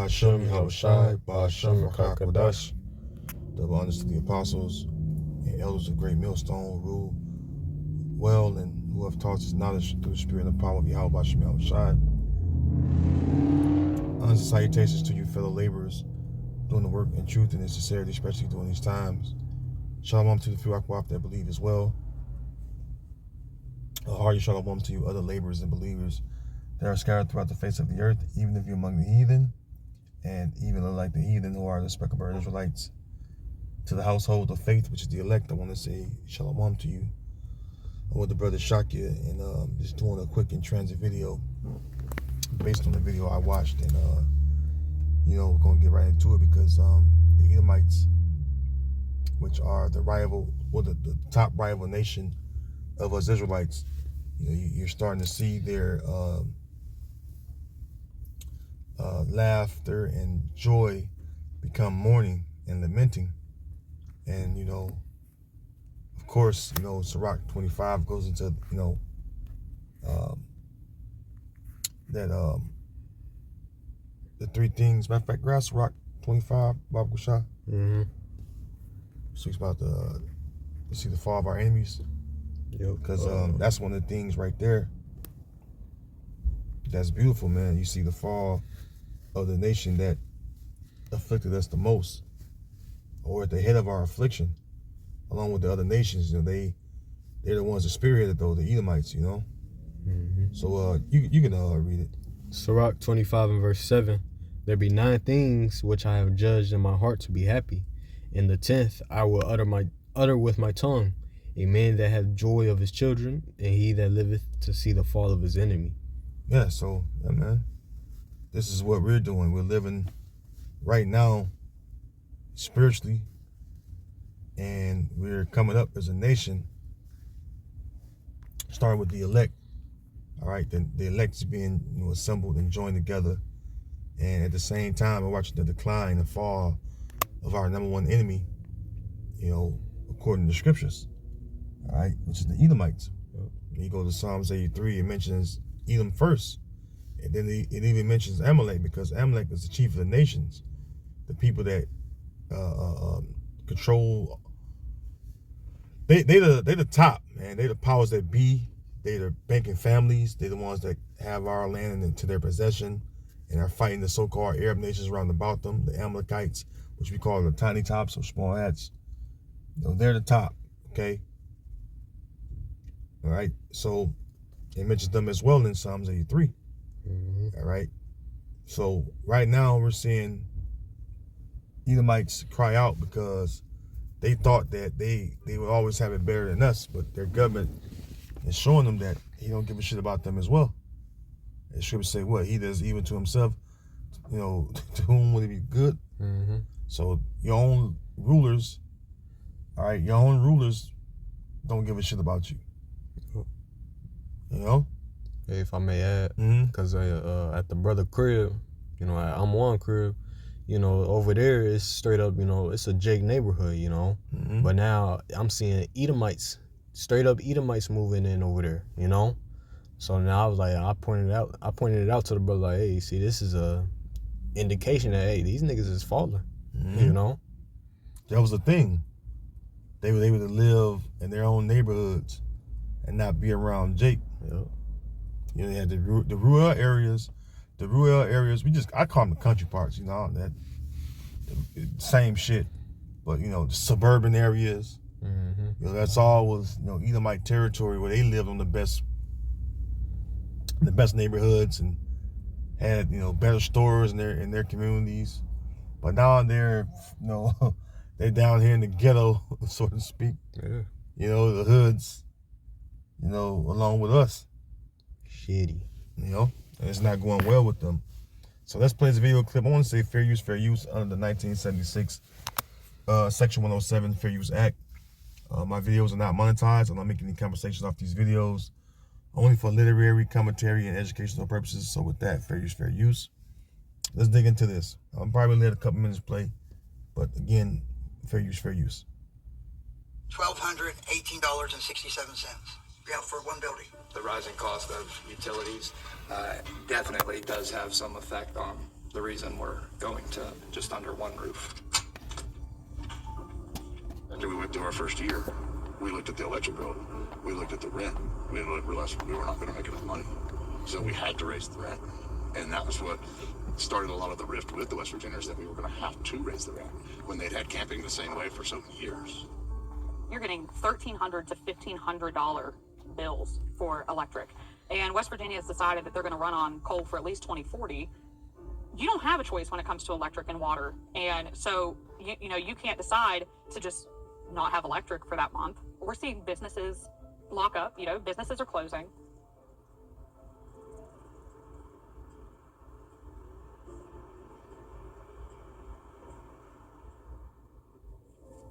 Hashem Yahushai, Ba'ashem Rakakadash. Double honors to the apostles and elders of Great Millstone, rule well and who have taught us knowledge through the spirit and the power of Yahweh Hashem Yahushai. Honors and salutations to you, fellow laborers, doing the work in truth and in sincerity, especially during these times. Shalom to the few Akwaf that believe as well. A hearty shalom to you, other laborers and believers that are scattered throughout the face of the earth, even if you're among the heathen, and even unlike the heathen who are the speckled Israelites. To the household of faith, which is the elect, I want to say shalom to you. I'm with the brother Shakya, and just doing a quick in transit video based on the video I watched, and we're gonna get right into it because the Edomites, which are the rival, or the top rival nation of us Israelites, you're starting to see their laughter and joy become mourning and lamenting. And, of course, Sirach 25 goes into, the three things. Matter of fact, grab Sirach 25, Baba Kusha. Speaks about to see the fall of our enemies. Because that's one of the things right there that's beautiful, man. You see the fall of the nation that afflicted us the most, or at the head of our affliction, along with the other nations. They're the ones that spearheaded, though, the Edomites, So you can read it. Sirach 25 and verse 7. There be 9 things which I have judged in my heart to be happy. In the 10th I will utter with my tongue. A man that hath joy of his children, and he that liveth to see the fall of his enemy. Yeah, so, man, this is what we're doing. We're living right now spiritually, and we're coming up as a nation, starting with the elect. All right, then the elect is being assembled and joined together, and at the same time we're watching the decline and fall of our number one enemy, according to the scriptures. All right, which is the Edomites. You go to Psalms 83, it mentions Edom first, and then it even mentions Amalek, because Amalek is the chief of the nations, the people that control. They the top, man. They the powers that be. They the banking families. They the ones that have our land into their possession and are fighting the so-called Arab nations around about them, the Amalekites, which we call the tiny tops or small hats. They're the top, okay? All right, so it mentions them as well in Psalms 83. All right, so right now we're seeing Edomites cry out because they thought that they would always have it better than us, but their government is showing them that he don't give a shit about them as well. The scriptures say what? He does even to himself, to whom would it be good? So your own rulers, all right, your own rulers don't give a shit about you. Hey, if I may add, because at the brother crib, at I'm1 crib, over there it's straight up, it's a Jake neighborhood, But now I'm seeing Edomites, straight up Edomites moving in over there, So now I was like, I pointed it out to the brother, like, hey, see, this is a indication that, hey, these niggas is falling, That was the thing. They were able to live in their own neighborhoods and not be around Jake. They had the rural areas. The rural areas, I call them the country parts, that same shit. But, the suburban areas, that's all was, Edomite territory where they lived on the best neighborhoods and had, better stores in their communities. But now they're, they're down here in the ghetto, so to speak. Yeah. The hoods, along with us. Shitty. And it's not going well with them. So let's play this video clip. I want to say fair use under the 1976 Section 107 Fair Use Act. My videos are not monetized. I'm not making any conversations off these videos. Only for literary, commentary, and educational purposes. So with that, fair use. Let's dig into this. I'm probably going to let a couple minutes play. But again, fair use. $1,218.67. Yeah, for one building. The rising cost of utilities definitely does have some effect on the reason we're going to just under one roof. After we went through our first year, we looked at the electric bill, we looked at the rent, we realized we were not going to make enough money. So we had to raise the rent. And that was what started a lot of the rift with the West Virginians, that we were going to have to raise the rent when they'd had camping the same way for so many years. You're getting $1,300 to $1,500 bills for electric. And West Virginia has decided that they're going to run on coal for at least 2040. You don't have a choice when it comes to electric and water. And so, you can't decide to just not have electric for that month. We're seeing businesses lock up, businesses are closing.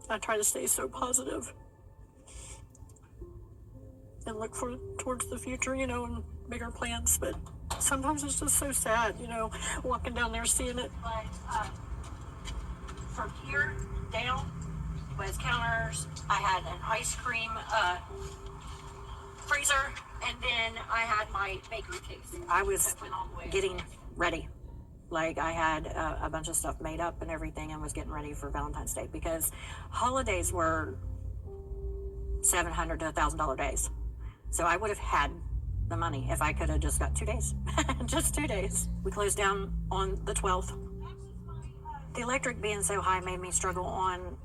I try to stay so positive and look towards the future, and bigger plans, but sometimes it's just so sad, walking down there seeing it. But from here down was counters. I had an ice cream freezer, and then I had my bakery case. I was getting ready. Like, I had a bunch of stuff made up and everything, and was getting ready for Valentine's Day, because holidays were $700 to $1,000 days. So I would have had the money if I could have just got 2 days. Just 2 days. We closed down on the 12th. The electric being so high made me struggle on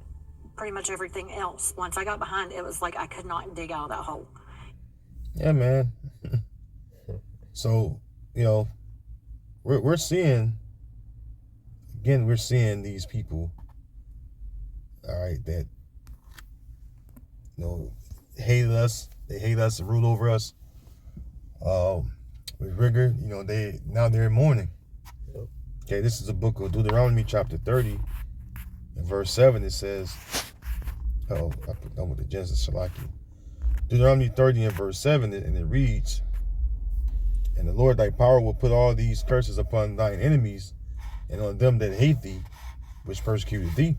pretty much everything else. Once I got behind, it was like I could not dig out of that hole. Yeah, man. So, we're seeing these people, all right, that, hated us. They hate us and rule over us with rigor. They're in mourning. Yep. Okay, this is the book of Deuteronomy chapter 30 and verse 7. It says, I put down with the Genesis Shalaki. Deuteronomy 30 and verse 7, and it reads, "And the Lord thy power will put all these curses upon thine enemies and on them that hate thee, which persecuted thee."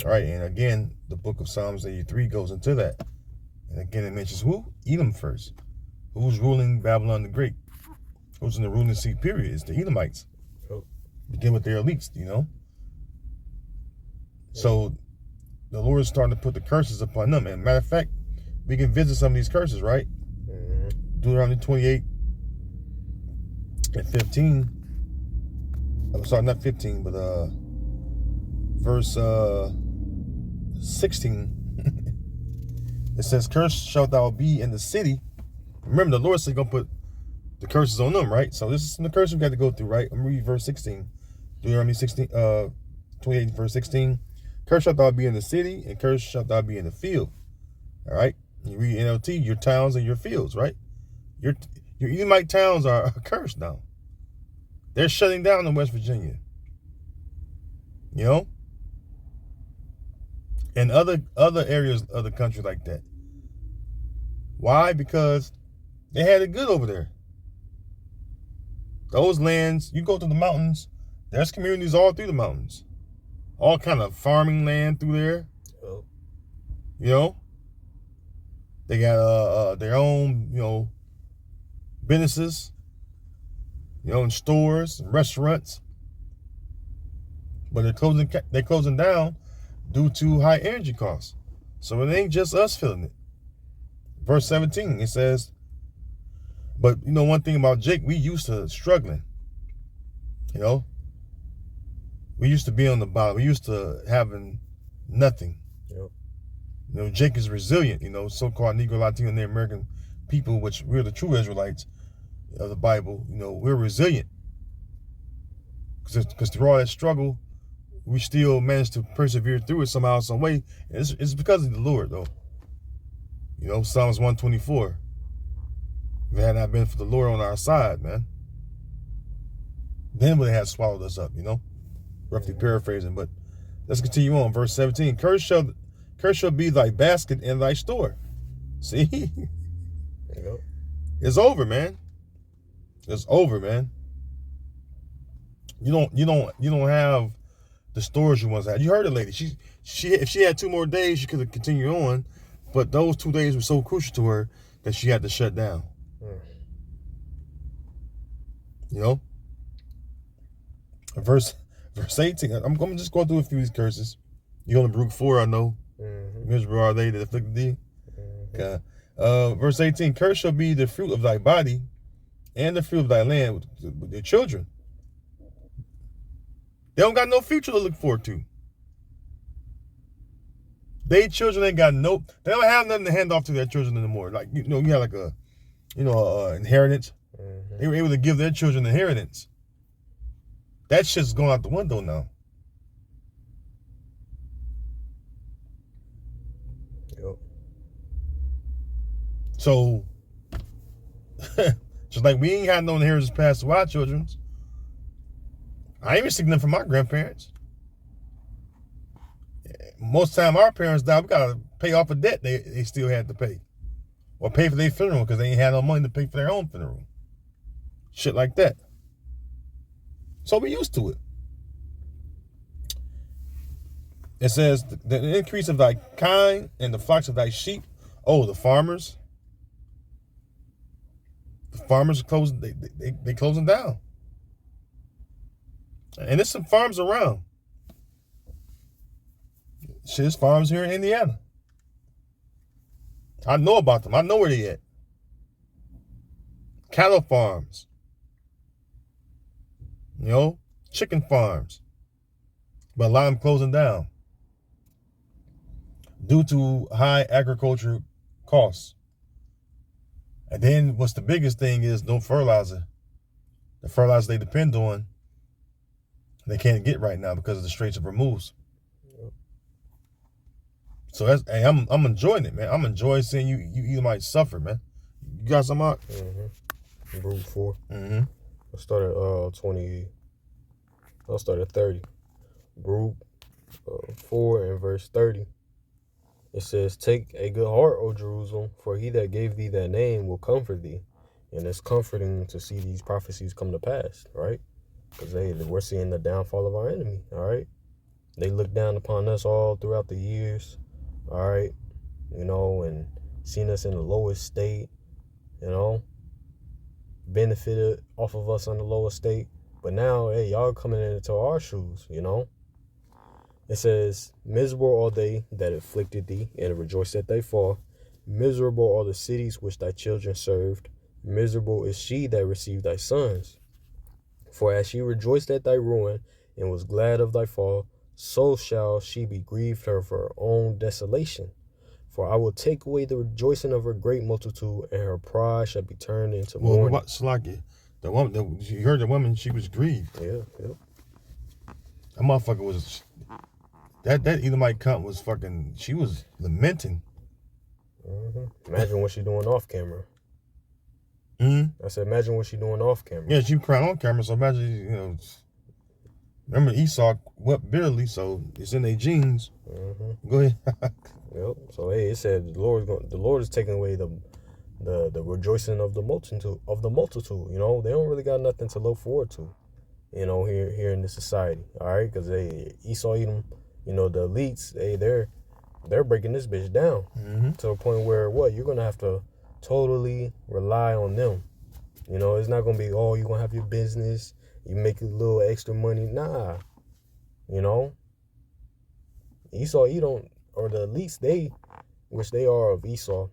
All right, and again, the book of Psalms 83 goes into that. And again, it mentions who? Edom first. Who's ruling Babylon the Great? Who's in the ruling seat, period? It's the Edomites. Yep. Begin with their elites, So the Lord is starting to put the curses upon them. And matter of fact, we can visit some of these curses, right? Mm-hmm. Deuteronomy 28 and 15. I'm sorry, not 15, but verse 16. It says, "Cursed shalt thou be in the city." Remember, the Lord said he's going to put the curses on them, right? So this is the curse we got to go through, right? I'm going to read verse 16. Deuteronomy 28 verse 16. "Cursed shalt thou be in the city, and cursed shalt thou be in the field." All right? You read NLT, your towns and your fields, right? Your Edomite towns are cursed now. They're shutting down in West Virginia. And other areas of the country like that. Why? Because they had it good over there. Those lands, you go to the mountains, there's communities all through the mountains. All kind of farming land through there. Yep. They got their own, businesses, and stores and restaurants. But they're closing down due to high energy costs. So it ain't just us feeling it. Verse 17, it says, but one thing about Jake, we used to struggling. We used to be on the bottom. We used to having nothing. Yep. Jake is resilient, so-called Negro, Latino, and Native American people, which we're the true Israelites of the Bible, we're resilient. Because through all that struggle, we still managed to persevere through it somehow, some way. And it's because of the Lord, though. Psalms 124. If it had not been for the Lord on our side, man, then would have swallowed us up, roughly paraphrasing. But let's continue on. Verse 17. Curse shall be thy basket and thy store. See? Yep. It's over, man. It's over, man. You don't have the stores you once had. You heard the lady. She if she had 2 more days, she could have continued on, but those 2 days were so crucial to her that she had to shut down. Verse 18. I'm going to just go through a few of these curses. You on the Baruch 4, I know. Miserable are they that afflicted thee. Okay. Verse 18. Curse shall be the fruit of thy body and the fruit of thy land with their children. They don't got no future to look forward to. They children ain't got no, they don't have nothing to hand off to their children anymore. Like, you got like a, inheritance. They were able to give their children inheritance. That shit's going out the window now. Yep. So, just like we ain't had no inheritance passed to our children, I ain't receiving them from my grandparents. Most time our parents died, we gotta pay off a debt they still had to pay. Or pay for their funeral because they ain't had no money to pay for their own funeral. Shit like that. So we used to it. It says, the increase of thy kind and the flocks of thy sheep. Oh, the farmers. The farmers are closing, they closing down. And there's some farms around. Shit, there's farms here in Indiana. I know about them. I know where they at. Cattle farms. Chicken farms. But a lot of them closing down due to high agriculture costs. And then what's the biggest thing is no fertilizer. The fertilizer they depend on, they can't get right now because of the Straits of Hormuz. So I'm enjoying it, man. I'm enjoying seeing you might suffer, man. You got some out? Baruch 4. I started 30. Baruch 4 and verse 30. It says, take a good heart, O Jerusalem, for he that gave thee that name will comfort thee. And it's comforting to see these prophecies come to pass, right? Because we're seeing the downfall of our enemy, all right? They look down upon us all throughout the years, all right? And seen us in the lowest state, benefited off of us on the lowest state. But now, hey, y'all coming into our shoes, It says, miserable are they that afflicted thee, and rejoice at thy fall. Miserable are the cities which thy children served. Miserable is she that received thy sons. For as she rejoiced at thy ruin, and was glad of thy fall, so shall she be grieved for her own desolation. For I will take away the rejoicing of her great multitude, and her pride shall be turned into mourning. Well, Slaki, the woman, you heard the woman, she was grieved. Yeah. That motherfucker was, that Edomite cunt was fucking, she was lamenting. Imagine what she doing off camera. I said, imagine what she doing off camera. Yeah, she crying on camera, so imagine, remember Esau wept bitterly, so it's in their genes. Go ahead. Yep. So hey, it said the Lord is taking away the rejoicing of the multitude. They don't really got nothing to look forward to, here in this society. All right, because Esau, Edom, the elites, they're breaking this bitch down to a point where you're gonna have to totally rely on them. It's not gonna be, you're gonna have your business, you make a little extra money. Nah. Esau, Edom, or the elites, which they are of Esau,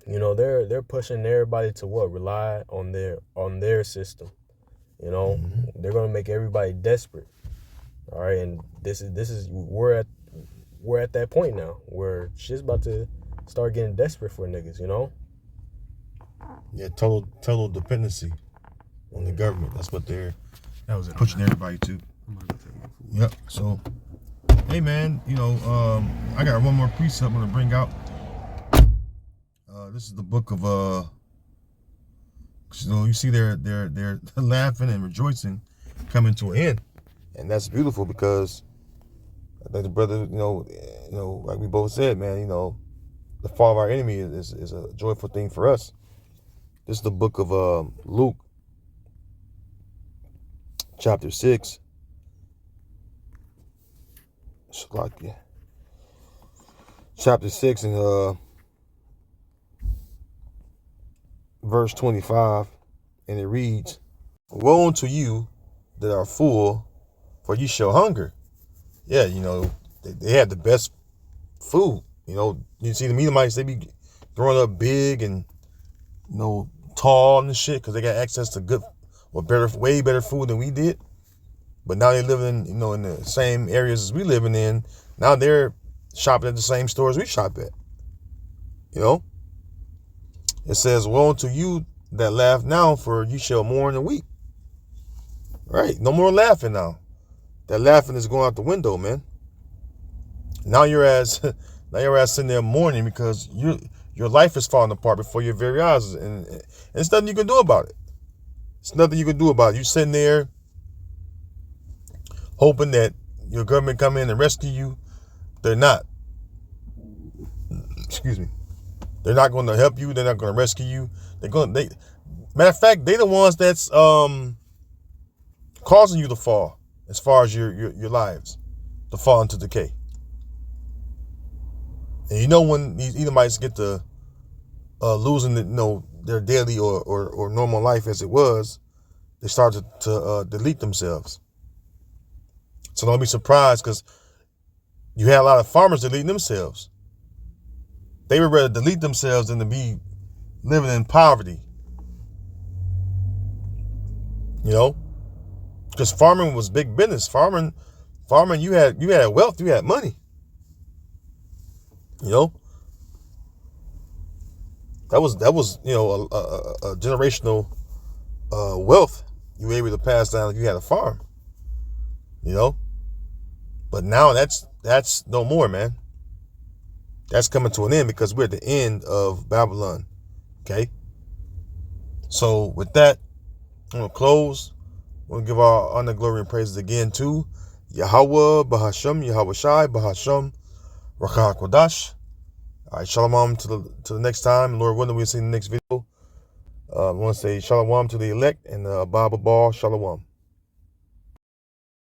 they're pushing everybody to rely on their system. They're gonna make everybody desperate. All right, and this is we're at that point now where shit's about to start getting desperate for niggas. Yeah, total dependency on the government. That's what they're pushing everybody to. Yep. So, hey man, I got one more precept I'm gonna bring out. This is the book of you see they're laughing and rejoicing coming to an end, and that's beautiful because, like the brother, like we both said, man, the fall of our enemy is a joyful thing for us. This is the book of Luke, chapter 6. Chapter 6 and verse 25, and it reads, woe unto you, that are full, for you shall hunger. Yeah, you know, they had the best food. You know, you see the Edomites, they be growing up big and, you know, tall and shit because they got access to good or better, way better food than we did. But now they live in, you know, in the same areas as we living in. Now they're shopping at the same stores we shop at. You know, it says, "Woe unto you that laugh now, for you shall mourn and weep." Right? No more laughing now. That laughing is going out the window, man. Now you're as sitting there mourning because your life is falling apart before your very eyes, and there's nothing you can do about it. It's nothing you can do about it. You're sitting there hoping that your government come in and rescue you. They're not. Excuse me. They're not going to help you. They're not going to rescue you. Matter of fact, they're the ones that's causing you to fall as far as your lives to fall into decay. And you know when these Edomites get to losing their daily or normal life as it was, they start to delete themselves. So don't be surprised, because you had a lot of farmers deleting themselves. They would rather delete themselves than to be living in poverty. You know, because farming was big business. Farming, you had wealth, you had money. You know, that was a generational wealth you were able to pass down if you had a farm. You know, but now that's no more, man. That's coming to an end because we're at the end of Babylon. Okay. So with that, I'm gonna close. We'll give our honor, glory, and praises again to Yahweh, Bahasham, Yahweh Shai, Bahasham, Rakah Kodash. All right, shalom to the next time. Lord willing, we'll see you in the next video. I want to say shalom to the elect and Baba Ball, shalom.